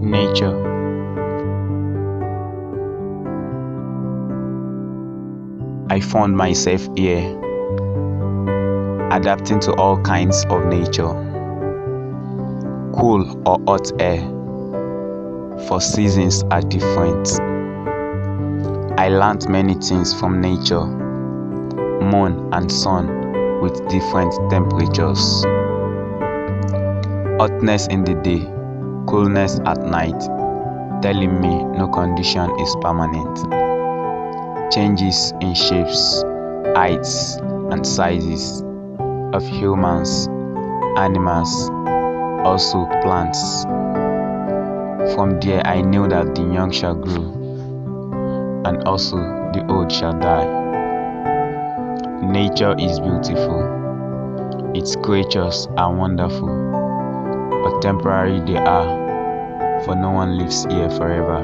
Nature. I found myself here, adapting to all kinds of nature, cool or hot air, for seasons are different. I learned many things from nature, moon and sun with different temperatures. Hotness in the day, coolness at night, telling me no condition is permanent. Changes in shapes, heights, and sizes of humans, animals, also plants. From there I knew that the young shall grow, and also the old shall die. Nature is beautiful, its creatures are wonderful, but temporary they are, for no one lives here forever.